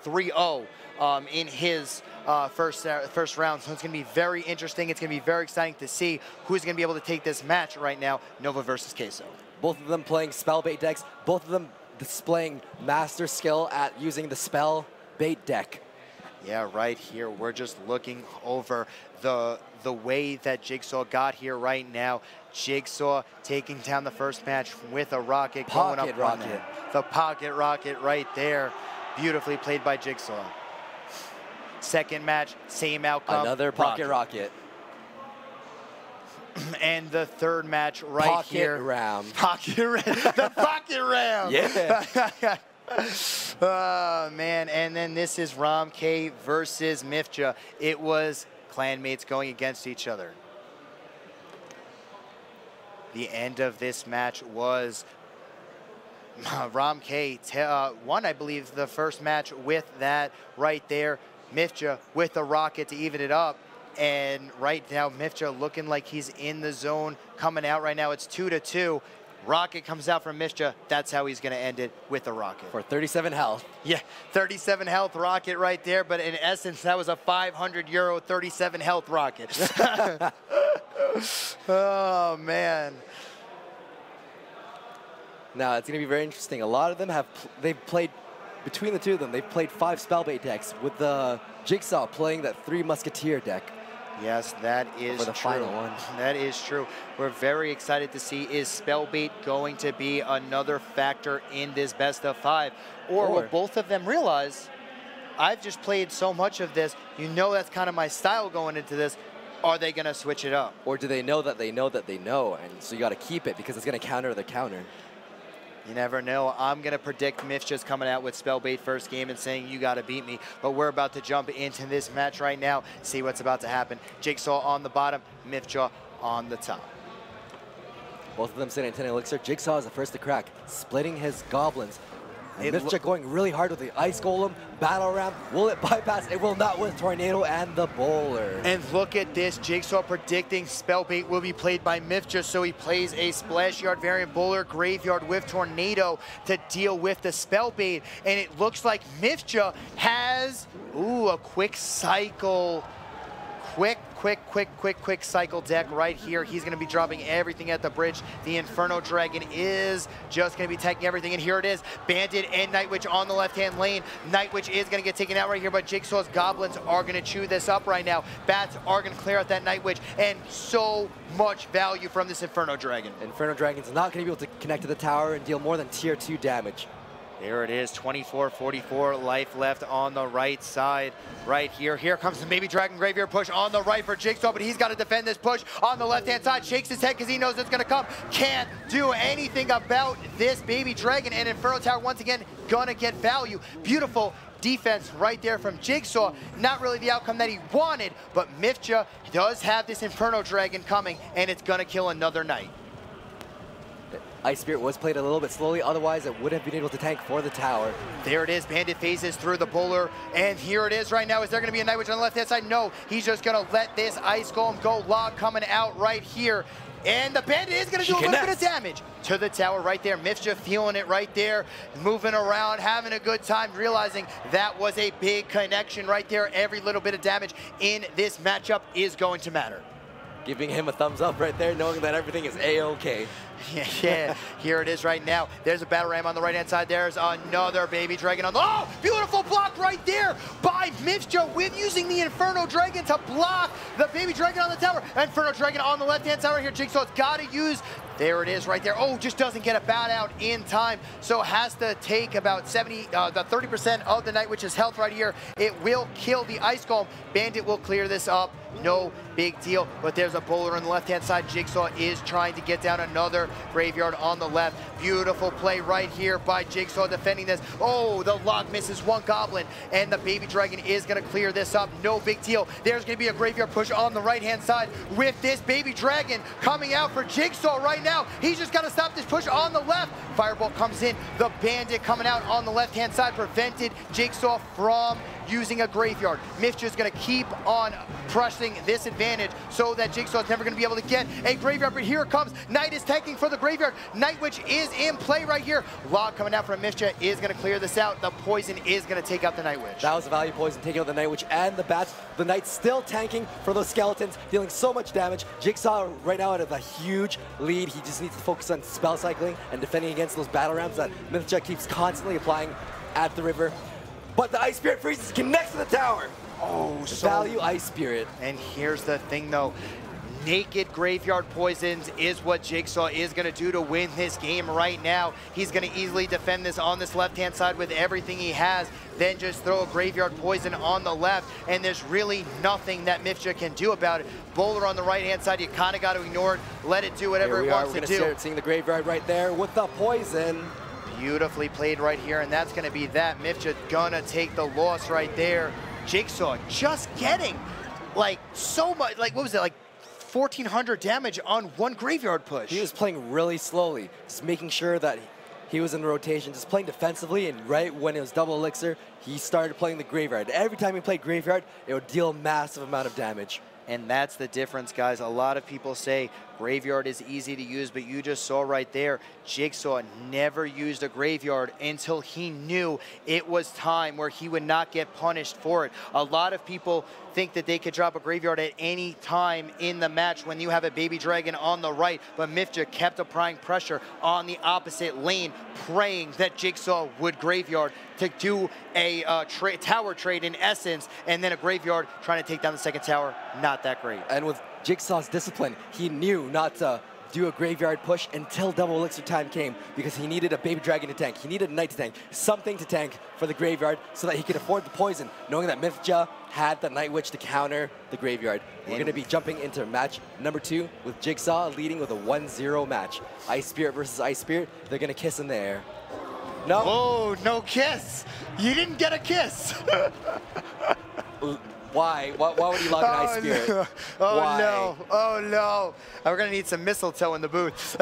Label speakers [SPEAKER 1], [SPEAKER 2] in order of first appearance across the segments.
[SPEAKER 1] 3-0 in his first round. So it's going to be very interesting. It's going to be very exciting to see who's going to be able to take this match right now, Nova versus Queso.
[SPEAKER 2] Both of them playing spell bait decks, both of them displaying master skill at using the spell bait deck.
[SPEAKER 1] Yeah, right here, we're just looking over the way that Jigsaw got here right now. Jigsaw taking down the first match with a rocket, going up rocket. The pocket rocket right there. Beautifully played by Jigsaw. Second match, same outcome.
[SPEAKER 2] Another pocket rocket.
[SPEAKER 1] And the third match right here.
[SPEAKER 2] Pocket ram.
[SPEAKER 1] The pocket ram.
[SPEAKER 2] Yeah.
[SPEAKER 1] Oh, man. And then this is ROMK versus Mthja. It was clanmates going against each other. The end of this match was ROMK won, I believe, the first match with that right there. Mthja with the rocket to even it up. And right now, Mthja looking like he's in the zone, coming out right now. It's 2-2. Rocket comes out from Mthja. That's how he's going to end it, with a rocket.
[SPEAKER 2] For 37 health.
[SPEAKER 1] Yeah, 37 health rocket right there. But in essence, that was a 500 euro, 37 health rocket. Oh, man.
[SPEAKER 2] Now, it's going to be very interesting. A lot of them they've played, between the two of them, they've played 5 spellbait decks, with the Jigsaw playing that 3 Musketeer deck.
[SPEAKER 1] Yes, that is
[SPEAKER 2] for the final one.
[SPEAKER 1] That is true. We're very excited to see, is spellbait going to be another factor in this best of 5? Or will both of them realize, I've just played so much of this, you know that's kind of my style going into this. Are they going to switch it up?
[SPEAKER 2] Or do they know that they know that they know, and so you got to keep it because it's going to counter the counter?
[SPEAKER 1] You never know. I'm going to predict Mthja's coming out with spellbait first game and saying, you got to beat me. But we're about to jump into this match right now, see what's about to happen. Jigsaw on the bottom, Mthja on the top.
[SPEAKER 2] Both of them sitting at 10 elixir. Jigsaw is the first to crack, splitting his goblins. And Mthja going really hard with the Ice Golem, Battle Ram. Will it bypass? It will not with Tornado and the Bowler.
[SPEAKER 1] And look at this. Jigsaw predicting spellbait will be played by Mthja, so he plays a Splash Yard variant Bowler Graveyard with Tornado to deal with the spellbait. And it looks like Mthja has, a quick cycle. Quick cycle deck right here. He's going to be dropping everything at the bridge. The Inferno Dragon is just going to be taking everything, and here it is. Bandit and Night Witch on the left-hand lane. Night Witch is going to get taken out right here, but Jigsaw's Goblins are going to chew this up right now. Bats are going to clear out that Night Witch, and so much value from this Inferno Dragon.
[SPEAKER 2] Inferno Dragon's not going to be able to connect to the tower and deal more than tier 2 damage.
[SPEAKER 1] There it is, 24-44 life left on the right side. Right here. Here comes the Baby Dragon Graveyard push on the right for Jigsaw, but he's got to defend this push on the left-hand side. Shakes his head because he knows it's going to come. Can't do anything about this Baby Dragon, and Inferno Tower once again going to get value. Beautiful defense right there from Jigsaw. Not really the outcome that he wanted, but Mthja does have this Inferno Dragon coming, and it's going to kill another Knight.
[SPEAKER 2] Ice Spirit was played a little bit slowly, otherwise it would have been able to tank for the tower.
[SPEAKER 1] There it is, Bandit phases through the Bowler, and here it is right now. Is there going to be a Night Witch on the left-hand side? No, he's just going to let this Ice Golem go log coming out right here. And the Bandit is going to do a little bit of damage to the tower right there. Mthja feeling it right there, moving around, having a good time, realizing that was a big connection right there. Every little bit of damage in this matchup is going to matter.
[SPEAKER 2] Giving him a thumbs up right there, knowing that everything is A-okay.
[SPEAKER 1] Yeah, here it is right now. There's a Battle Ram on the right-hand side. There's another Baby Dragon on the... Oh, beautiful block right there by Mthja with using the Inferno Dragon to block the Baby Dragon on the tower. Inferno Dragon on the left-hand side right here. Jigsaw's got to use... There it is right there. Oh, just doesn't get a bat out in time. So has to take about 30% of the Night Witch's health right here. It will kill the Ice Golem. Bandit will clear this up. No big deal. But there's a Bowler on the left-hand side. Jigsaw is trying to get down another Graveyard on the left. Beautiful play right here by Jigsaw defending this. Oh, the lock misses one Goblin. And the Baby Dragon is going to clear this up. No big deal. There's going to be a Graveyard push on the right-hand side with this Baby Dragon coming out for Jigsaw right now. He's just got to stop this push on the left. Fireball comes in. The Bandit coming out on the left-hand side prevented Jigsawqt from using a graveyard. Mthja's going to keep on pressing this advantage so that Jigsawqt's never going to be able to get a graveyard, but here it comes. Knight is tanking for the graveyard. Night Witch is in play right here. Log coming out from Mthja is going to clear this out. The poison is going to take out the Night Witch.
[SPEAKER 2] That was a value poison, taking out the Night Witch and the bats. The Knight's still tanking for those skeletons, dealing so much damage. Jigsawqt right now out of a huge lead. He just needs to focus on spell cycling and defending against those battle rams that Mthja keeps constantly applying at the river. But the Ice Spirit freezes, connects to the tower.
[SPEAKER 1] Oh,
[SPEAKER 2] so value Ice Spirit.
[SPEAKER 1] And here's the thing though. Naked graveyard poisons is what Jigsawqt is going to do to win this game right now. He's going to easily defend this on this left-hand side with everything he has, then just throw a graveyard poison on the left, and there's really nothing that Mthja can do about it. Bowler on the right-hand side, you kind of got to ignore it, let it do whatever it wants to do.
[SPEAKER 2] We're going to seeing the graveyard right there with the poison.
[SPEAKER 1] Beautifully played right here, and that's going to be that. Mthja gonna take the loss right there. Jigsawqt just getting like so much, like what was it, like 1,400 damage on one graveyard push.
[SPEAKER 2] He was playing really slowly, just making sure that he was in the rotation, just playing defensively, and right when it was double elixir, he started playing the graveyard. Every time he played graveyard, it would deal a massive amount of damage.
[SPEAKER 1] And that's the difference, guys. A lot of people say graveyard is easy to use, but you just saw right there, Jigsawqt never used a graveyard until he knew it was time where he would not get punished for it. A lot of people think that they could drop a graveyard at any time in the match when you have a baby dragon on the right, but Mthja kept applying pressure on the opposite lane, praying that Jigsawqt would graveyard to do a tower trade in essence, and then a graveyard trying to take down the second tower. Not that great.
[SPEAKER 2] And with Jigsawqt's discipline, he knew not to do a graveyard push until double elixir time came, because he needed a baby dragon to tank. He needed a knight to tank, something to tank for the graveyard so that he could afford the poison, knowing that Mthja had the Night Witch to counter the graveyard. We're going to be jumping into match number 2 with Jigsawqt leading with a 1-0 match. Ice Spirit versus Ice Spirit. They're going to kiss in the air. No.
[SPEAKER 1] Oh, no kiss. You didn't get a kiss.
[SPEAKER 2] Why? Why would he log an Ice Spirit?
[SPEAKER 1] No. Oh,
[SPEAKER 2] Why?
[SPEAKER 1] no. Oh, no. We're going to need some mistletoe in the booth.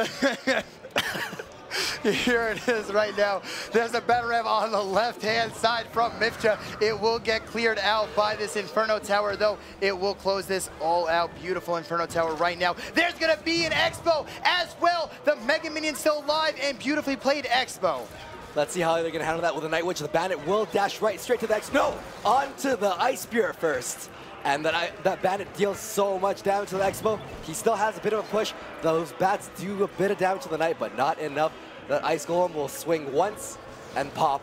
[SPEAKER 1] Here it is right now. There's a battle ram on the left-hand side from Mthja. It will get cleared out by this Inferno Tower, though. It will close this all out. Beautiful Inferno Tower right now. There's going to be an Expo as well. The Mega Minion still alive, and beautifully played Expo.
[SPEAKER 2] Let's see how they're going to handle that with the Night Witch. The Bandit will dash right straight to the X. No! Onto the Ice Spirit first. And that Bandit deals so much damage to the Expo. He still has a bit of a push. Those bats do a bit of damage to the Knight, but not enough. The Ice Golem will swing once and pop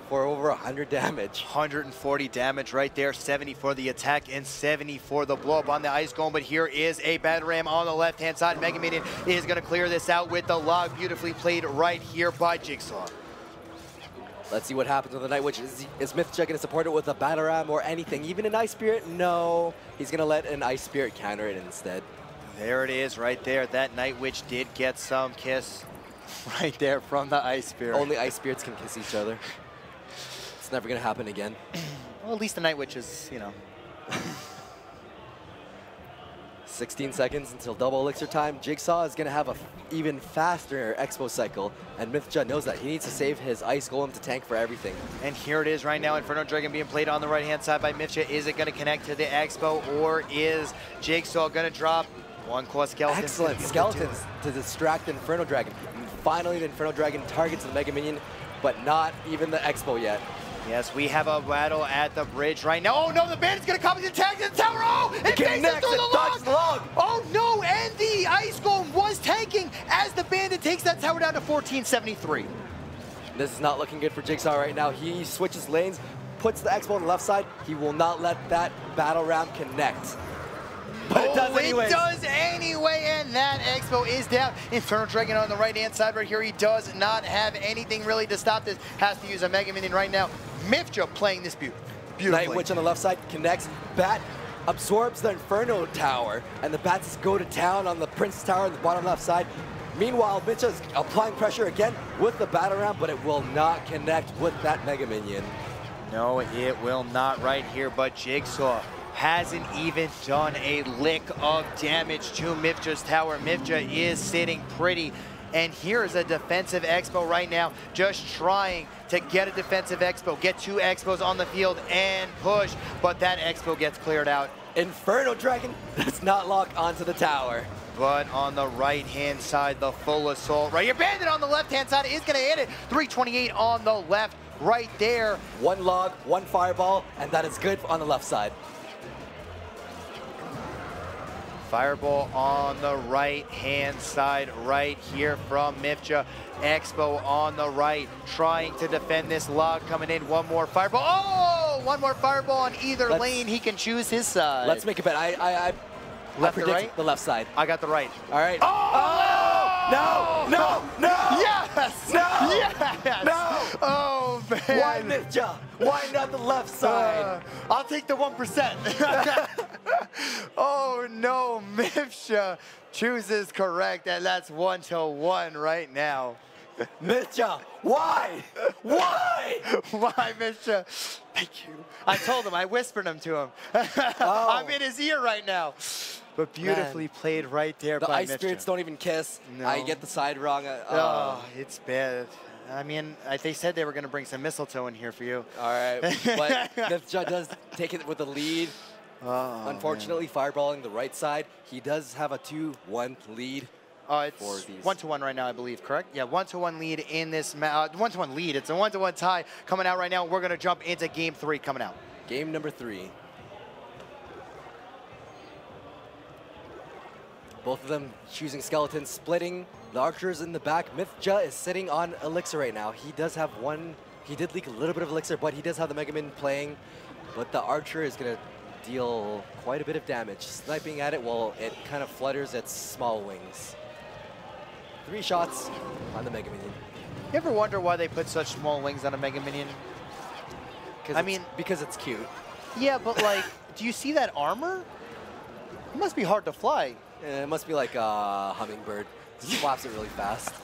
[SPEAKER 2] for over 100 damage.
[SPEAKER 1] 140 damage right there, 70 for the attack and 70 for the blow up on the Ice Golem. But here is a Battle Ram on the left-hand side. Mega Minion is going to clear this out with the log. Beautifully played right here by Jigsawqt.
[SPEAKER 2] Let's see what happens with the Night Witch. Is Mthja going to support it with a Battle Ram or anything? Even an Ice Spirit? No. He's going to let an Ice Spirit counter it instead.
[SPEAKER 1] There it is right there. That Night Witch did get some kiss right there from the Ice Spirit.
[SPEAKER 2] Only Ice Spirits can kiss each other. It's never going to happen again.
[SPEAKER 1] Well, at least the Night Witch is, you know.
[SPEAKER 2] 16 seconds until double elixir time. Jigsawqt is going to have an even faster Expo cycle, and Mthja knows that he needs to save his Ice Golem to tank for everything.
[SPEAKER 1] And here it is right now, Inferno Dragon being played on the right-hand side by Mthja. Is it going to connect to the Expo, or is Jigsawqt going to drop one core skeleton?
[SPEAKER 2] Excellent skeletons to distract the Inferno Dragon. And finally, the Inferno Dragon targets the Mega Minion, but not even the Expo yet.
[SPEAKER 1] Yes, we have a battle at the bridge right now. Oh no, the Bandit's gonna come and attack the tower. Oh, it connects through the log. Oh no, and the Ice Golem was tanking as the Bandit takes that tower down to 1473.
[SPEAKER 2] This is not looking good for Jigsawqt right now. He switches lanes, puts the Expo on the left side. He will not let that battle ram connect. But it does anyway.
[SPEAKER 1] It does anyway, and that Expo is down. Inferno Dragon on the right-hand side right here. He does not have anything really to stop this. Has to use a Mega Minion right now. Mthja playing this beautifully.
[SPEAKER 2] Night Witch on the left side connects. Bat absorbs the Inferno Tower, and the bats go to town on the Princess Tower on the bottom left side. Meanwhile, Mthja is applying pressure again with the battle ram, but it will not connect with that Mega Minion.
[SPEAKER 1] No, it will not right here, but Jigsawqt hasn't even done a lick of damage to Mthja's tower. Mthja is sitting pretty. And here's a defensive expo right now, just trying to get a defensive expo, get 2 expos on the field and push, but that expo gets cleared out.
[SPEAKER 2] Inferno Dragon does not lock onto the tower.
[SPEAKER 1] But on the right-hand side, the full assault right here. Bandit on the left-hand side is gonna hit it. 328 on the left, right there.
[SPEAKER 2] 1 log, 1 fireball, and that is good on the left side.
[SPEAKER 1] Fireball on the right-hand side right here from Mthja. Expo on the right, trying to defend this log coming in. 1 more fireball. Oh, 1 more fireball on either lane. He can choose his side.
[SPEAKER 2] Let's make a bet. I predict
[SPEAKER 1] right?
[SPEAKER 2] the left side.
[SPEAKER 1] I got the right.
[SPEAKER 2] All right.
[SPEAKER 1] Oh!
[SPEAKER 2] No! No! No!
[SPEAKER 1] Yes!
[SPEAKER 2] No!
[SPEAKER 1] Yes!
[SPEAKER 2] No!
[SPEAKER 1] Oh, man.
[SPEAKER 2] Why Mthja? Why not the left side?
[SPEAKER 1] I'll take the 1%. Oh, no. Mthja chooses correct, and that's 1-1 right now.
[SPEAKER 2] Mthja, why? Why?
[SPEAKER 1] Why, Mthja? Thank you. I told him. I whispered him to him.
[SPEAKER 2] Oh.
[SPEAKER 1] I'm in his ear right now. But beautifully played right there
[SPEAKER 2] the
[SPEAKER 1] by
[SPEAKER 2] ice
[SPEAKER 1] Mthja.
[SPEAKER 2] spirits don't even kiss.
[SPEAKER 1] No.
[SPEAKER 2] I get the side wrong.
[SPEAKER 1] Oh, it's bad. I mean, they said they were going to bring some mistletoe in here for you.
[SPEAKER 2] All right, but Mthja does take it with the lead.
[SPEAKER 1] Oh,
[SPEAKER 2] unfortunately, fireballing the right side. He does have a 2-1 lead.
[SPEAKER 1] It's
[SPEAKER 2] for these.
[SPEAKER 1] 1-1 right now, I believe, correct? Yeah, 1-1 lead in this 1-1 lead. It's a 1-1 tie coming out right now. We're going to jump into game 3 coming out.
[SPEAKER 2] Game number 3. Both of them choosing skeletons, splitting. The archers in the back. Mthja is sitting on elixir right now. He does have 1. He did leak a little bit of elixir, but he does have the Mega Man playing. But the archer is going to deal quite a bit of damage, sniping at it while it kind of flutters its small wings. 3 shots on the Mega Minion.
[SPEAKER 1] You ever wonder why they put such small wings on a Mega Minion?
[SPEAKER 2] Because it's cute.
[SPEAKER 1] Yeah, but like, do you see that armor? It must be hard to fly.
[SPEAKER 2] Yeah, it must be like a hummingbird. Just flaps it really fast.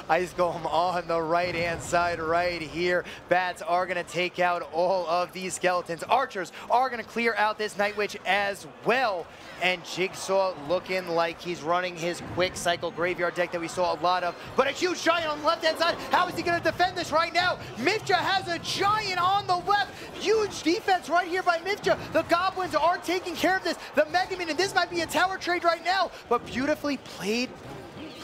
[SPEAKER 1] Ice Golem on the right-hand side right here. Bats are going to take out all of these skeletons. Archers are going to clear out this Night Witch as well. And Jigsaw looking like he's running his quick cycle graveyard deck that we saw a lot of. But a huge giant on the left-hand side. How is he going to defend this right now? Mthja has a giant on the left. Huge defense right here by Mthja. The goblins are taking care of this. The Mega Man, and this might be a tower trade right now. But beautifully played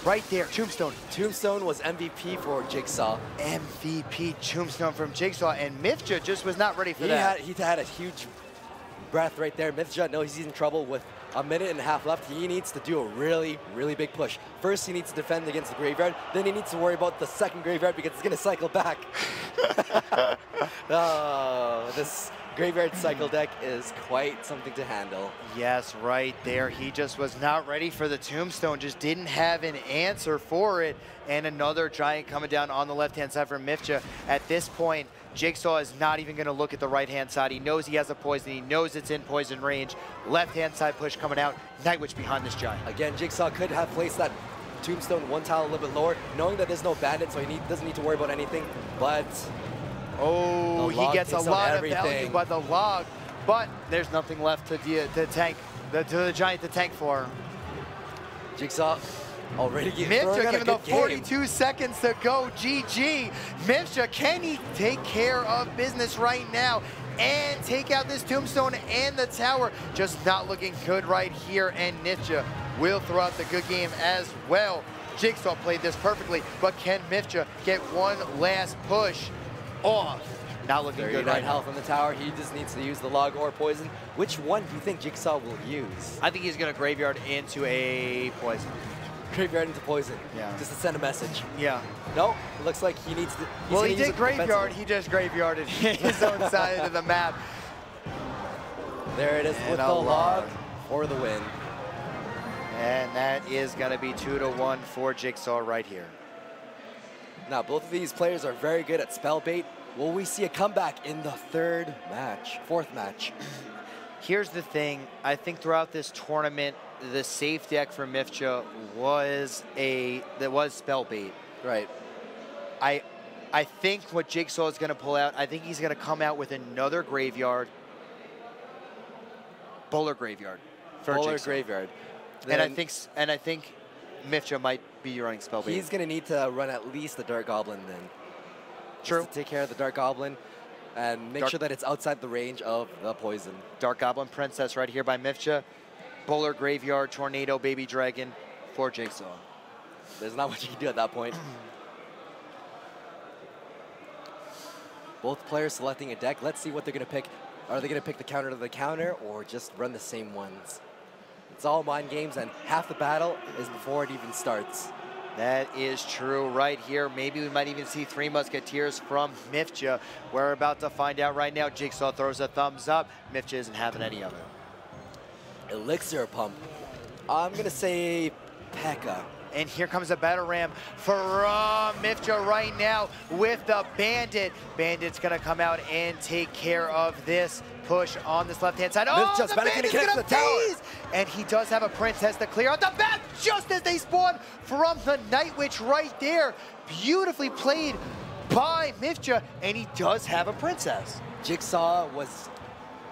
[SPEAKER 1] right there. Tombstone.
[SPEAKER 2] Tombstone was MVP for Jigsaw.
[SPEAKER 1] MVP Tombstone from Jigsaw, and Mthja just was not ready for that.
[SPEAKER 2] He had a huge breath right there. Mthja knows he's in trouble with a minute and a half left. He needs to do a really, really big push. First, he needs to defend against the graveyard. Then he needs to worry about the second graveyard because it's going to cycle back. Oh, this graveyard cycle deck is quite something to handle.
[SPEAKER 1] Yes, right there. He just was not ready for the Tombstone, just didn't have an answer for it. And another giant coming down on the left-hand side from Mthja. At this point, Jigsaw is not even going to look at the right-hand side. He knows he has a poison. He knows it's in poison range. Left-hand side push coming out. Night Witch behind this giant.
[SPEAKER 2] Again, Jigsaw could have placed that Tombstone 1 tile a little bit lower, knowing that there's no bandit, so he doesn't need to worry about anything. But
[SPEAKER 1] oh, he gets a lot of value by the log, but there's nothing left to tank, to the giant to tank for.
[SPEAKER 2] Jigsaw already
[SPEAKER 1] Mthja giving the 42 seconds to go. GG. Mthja, can he take care of business right now and take out this Tombstone and the tower? Just not looking good right here, and Mthja will throw out the good game as well. Jigsaw played this perfectly, but can Mthja get one last push off? Not looking good right now.
[SPEAKER 2] Health on the tower. He just needs to use the log or poison. Which one do you think Jigsaw will use?
[SPEAKER 1] I think he's going to graveyard into a poison.
[SPEAKER 2] Graveyard into poison.
[SPEAKER 1] Yeah.
[SPEAKER 2] Just to send a message.
[SPEAKER 1] Yeah.
[SPEAKER 2] No, it looks like he needs to.
[SPEAKER 1] Well, he did graveyard. He just graveyarded his own side of the map.
[SPEAKER 2] There it is with the log for the win.
[SPEAKER 1] And that is going to be 2-1 for Jigsaw right here.
[SPEAKER 2] Now, both of these players are very good at spell bait. Will we see a comeback in the fourth match?
[SPEAKER 1] Here's the thing. I think throughout this tournament, the safe deck for Mthja was spell bait.
[SPEAKER 2] Right.
[SPEAKER 1] I think what Jigsaw is going to pull out, I think he's going to come out with another graveyard. Bowler Graveyard for
[SPEAKER 2] Bowler
[SPEAKER 1] Jigsaw.
[SPEAKER 2] Graveyard.
[SPEAKER 1] And I think Mthja might be running Spellbait.
[SPEAKER 2] He's going to need to run at least the Dark Goblin then.
[SPEAKER 1] True.
[SPEAKER 2] Just to take care of the Dark Goblin and make sure that it's outside the range of the poison.
[SPEAKER 1] Dark Goblin Princess right here by Mthja. Bowler Graveyard, Tornado, Baby Dragon for Jigsaw.
[SPEAKER 2] There's not much you can do at that point. Both players selecting a deck. Let's see what they're going to pick. Are they going to pick the counter to the counter or just run the same ones? It's all mind games, and half the battle is before it even starts.
[SPEAKER 1] That is true right here. Maybe we might even see 3 Musketeers from Mthja. We're about to find out right now. Jigsaw throws a thumbs up. Mthja isn't having any of it.
[SPEAKER 2] Elixir Pump. I'm going to say P.E.K.K.A.
[SPEAKER 1] And here comes a battle ram from Mthja right now with the Bandit. Bandit's gonna come out and take care of this push on this left-hand side.
[SPEAKER 2] Mthja's
[SPEAKER 1] the Bandit's gonna phase! And he does have a Princess to clear out the back just as they spawn from the Night Witch right there. Beautifully played by Mthja, and he does have a Princess.
[SPEAKER 2] Jigsaw was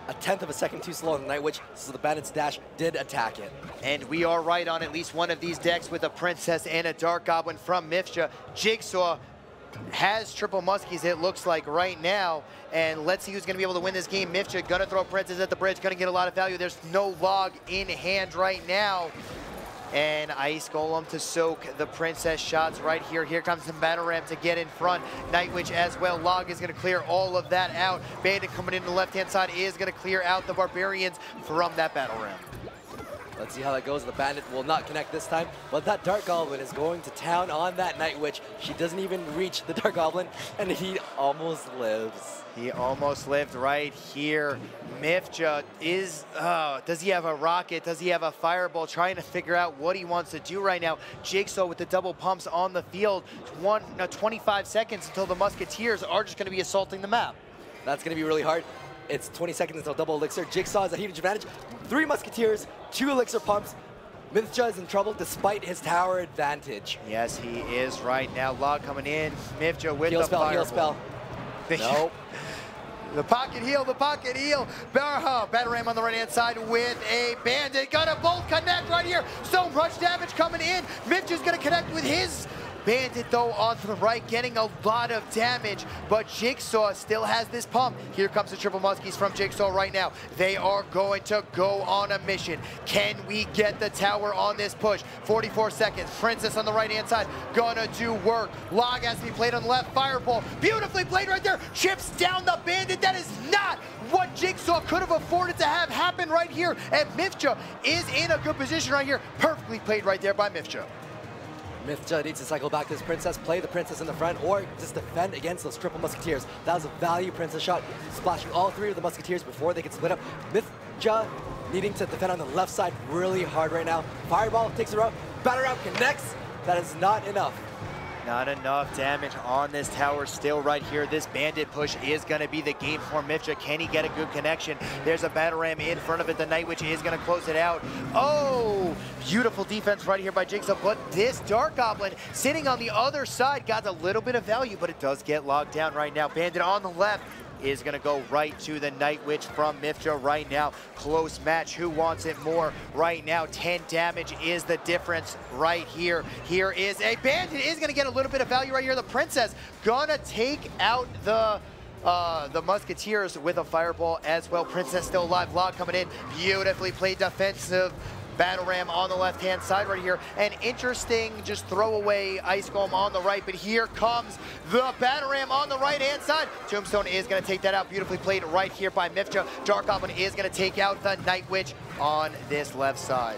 [SPEAKER 2] a 1/10 of a second too slow on the Night Witch, so the Bandit's dash did attack it.
[SPEAKER 1] And we are right on at least one of these decks with a Princess and a Dark Goblin from Mthja. Jigsaw has triple Muskies, it looks like right now. And let's see who's going to be able to win this game. Mthja gonna throw Princess at the bridge, gonna get a lot of value. There's no log in hand right now. And Ice Golem to soak the Princess shots right here. Here comes the Battle Ram to get in front. Night Witch as well. Log is going to clear all of that out. Bandit coming in the left-hand side is going to clear out the Barbarians from that Battle Ram.
[SPEAKER 2] Let's see how that goes. The Bandit will not connect this time, but that Dark Goblin is going to town on that Night Witch. She doesn't even reach the Dark Goblin, and he almost lives.
[SPEAKER 1] He almost lived right here. Mthja is, does he have a rocket? Does he have a fireball? Trying to figure out what he wants to do right now. Jigsaw with the double pumps on the field. 25 seconds until the Musketeers are just going to be assaulting the map.
[SPEAKER 2] That's going to be really hard. It's 20 seconds until double elixir. Jigsaw has a huge advantage. 3 Musketeers, 2 elixir pumps. Mthja is in trouble despite his tower advantage.
[SPEAKER 1] Yes, he is right now. Log coming in. Mthja with
[SPEAKER 2] heal
[SPEAKER 1] the
[SPEAKER 2] spell,
[SPEAKER 1] fireball.
[SPEAKER 2] heal spell. Nope.
[SPEAKER 1] The pocket heal, the pocket heal. Battle Ram on the right-hand side with a Bandit. Gonna both connect right here. So much damage coming in. Mthja's gonna connect with his Bandit, though, on the right, getting a lot of damage, but Jigsaw still has this pump. Here comes the triple Muskies from Jigsaw right now. They are going to go on a mission. Can we get the tower on this push? 44 seconds. Princess on the right-hand side, gonna do work. Log has to be played on the left. Fireball, beautifully played right there. Chips down the Bandit. That is not what Jigsaw could have afforded to have happen right here. And Mthja is in a good position right here. Perfectly played right there by Mthja.
[SPEAKER 2] Mthja needs to cycle back to his Princess, play the Princess in the front, or just defend against those triple Musketeers. That was a value Princess shot, splashing all 3 of the Musketeers before they could split up. Mthja needing to defend on the left side really hard right now. Fireball takes her out, Battle Ram connects. That is not enough.
[SPEAKER 1] Not enough damage on this tower still right here. This Bandit push is going to be the game for Mthja. Can he get a good connection? There's a Battle Ram in front of it. The Night Witch is going to close it out. Oh, beautiful defense right here by Jigsaw. But this Dark Goblin sitting on the other side got a little bit of value, but it does get locked down right now. Bandit on the left is going to go right to the Night Witch from Mthja right now. Close match. Who wants it more right now? 10 damage is the difference right here. Here is a Bandit is going to get a little bit of value right here. The Princess gonna take out the Musketeers with a fireball as well. Princess still alive. Log coming in. Beautifully played defensive. Battle Ram on the left-hand side right here. An interesting just throwaway Ice Golem on the right, but here comes the Battle Ram on the right-hand side. Tombstone is going to take that out. Beautifully played right here by Mthja. Dark Goblin is going to take out the Night Witch on this left side.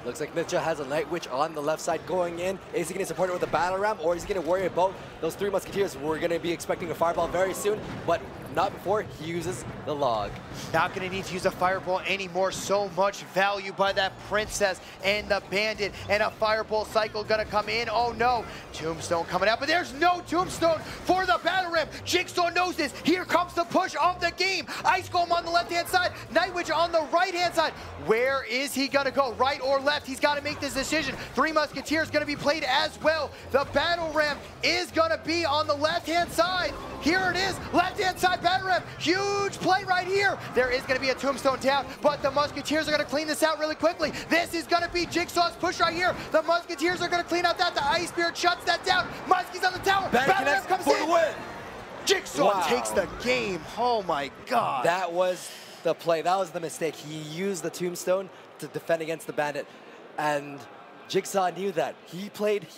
[SPEAKER 2] Looks like Mthja has a Night Witch on the left side going in. Is he going to support it with a Battle Ram, or is he going to worry about those 3 Musketeers? We're going to be expecting a Fireball very soon, but not before he uses the Log.
[SPEAKER 1] Not going to need to use a Fireball anymore. So much value by that Princess and the Bandit, and a Fireball cycle going to come in. Oh no, Tombstone coming out, but there's no Tombstone for the Battle Ram. Jigsaw knows this. Here comes the push of the game. Ice Golem on the left-hand side, Night Witch on the right-hand side. Where is he going to go, right or left? He's got to make this decision. 3 Musketeers going to be played as well. The Battle Ram is going to be on the left-hand side. Here it is, left-hand side. battle ram. Huge play right here. There is going to be a tombstone down, but the Musketeers are going to clean this out really quickly. This is going to be Jigsaw's push right here. The Musketeers are going to clean out that. The Ice Spirit shuts that down. Muskie's on the tower. Battle ram comes in.
[SPEAKER 2] Win.
[SPEAKER 1] Jigsaw takes the game. Oh my God.
[SPEAKER 2] That was the play. That was the mistake. He used the tombstone to defend against the bandit, and Jigsaw knew that. He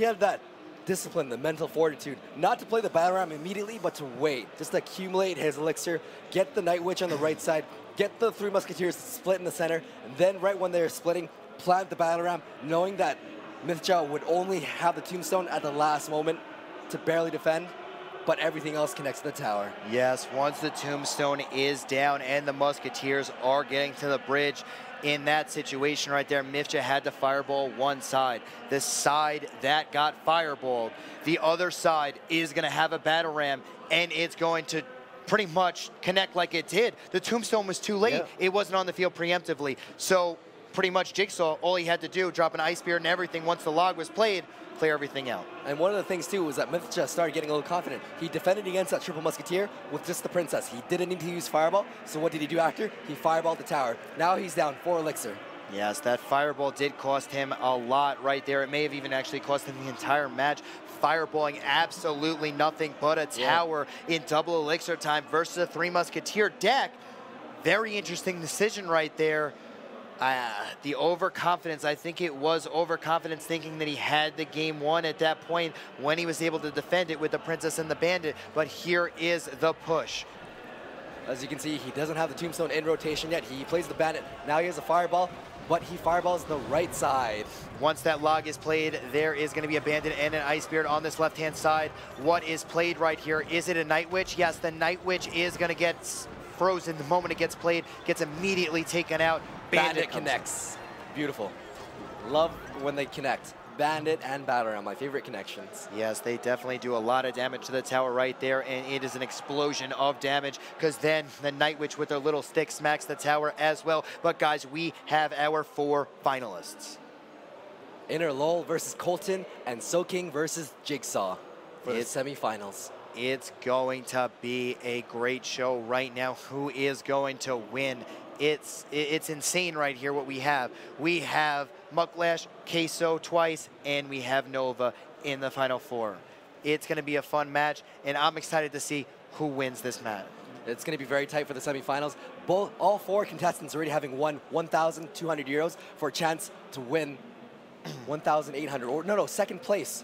[SPEAKER 2] had that discipline, the mental fortitude, not to play the battle ram immediately, but to wait, just to accumulate his elixir, get the Night Witch on the right side, get the 3 Musketeers split in the center, and then right when they're splitting, plant the battle ram, knowing that Mthja would only have the tombstone at the last moment to barely defend, but everything else connects to the tower.
[SPEAKER 1] Yes, once the tombstone is down and the Musketeers are getting to the bridge, in that situation right there, Mthja had to fireball one side. The side that got fireballed, the other side is going to have a battle ram, and it's going to pretty much connect like it did. The tombstone was too late.
[SPEAKER 2] Yeah.
[SPEAKER 1] It wasn't on the field preemptively. So pretty much Jigsaw, all he had to do, drop an Ice Spirit and everything once the log was played, clear everything out.
[SPEAKER 2] And one of the things too was that Mthja started getting a little confident. He defended against that triple musketeer with just the princess. He didn't need to use fireball, so what did he do after? He fireballed the tower. Now he's down 4 elixir.
[SPEAKER 1] Yes, that fireball did cost him a lot right there. It may have even actually cost him the entire match. Fireballing absolutely nothing but a tower in double elixir time versus a 3 musketeer deck. Very interesting decision right there. The overconfidence, I think it was overconfidence, thinking that he had the game won at that point when he was able to defend it with the princess and the bandit. But here is the push.
[SPEAKER 2] As you can see, he doesn't have the tombstone in rotation yet. He plays the bandit. Now he has a fireball, but he fireballs the right side.
[SPEAKER 1] Once that log is played, there is going to be a bandit and an Ice Spirit on this left-hand side. What is played right here? Is it a Night Witch? Yes, the Night Witch is going to get frozen the moment it gets played, gets immediately taken out.
[SPEAKER 2] Bandit connects. Beautiful. Love when they connect. Bandit and Battle Ram, my favorite connections.
[SPEAKER 1] Yes, they definitely do a lot of damage to the tower right there, and it is an explosion of damage, because then the Night Witch with their little stick smacks the tower as well. But guys, we have our 4 finalists.
[SPEAKER 2] Inner Lowell versus Colton, and Soking versus Jigsaw for the semifinals.
[SPEAKER 1] It's going to be a great show right now. Who is going to win? It's insane right here what we have. We have Mucklash, Queso twice, and we have Nova in the final 4. It's going to be a fun match, and I'm excited to see who wins this match.
[SPEAKER 2] It's going to be very tight for the semifinals. All 4 contestants already having won 1,200 euros for a chance to win 1,800. Or no, second place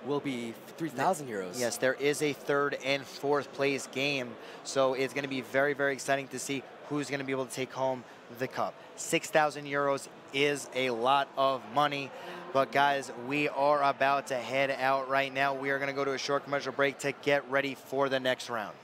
[SPEAKER 2] will be 3,000 euros.
[SPEAKER 1] Yes, there is a 3rd and 4th place game, so it's going to be very, very exciting to see who's going to be able to take home the cup. 6,000 euros is a lot of money, but guys, we are about to head out right now. We are going to go to a short commercial break to get ready for the next round.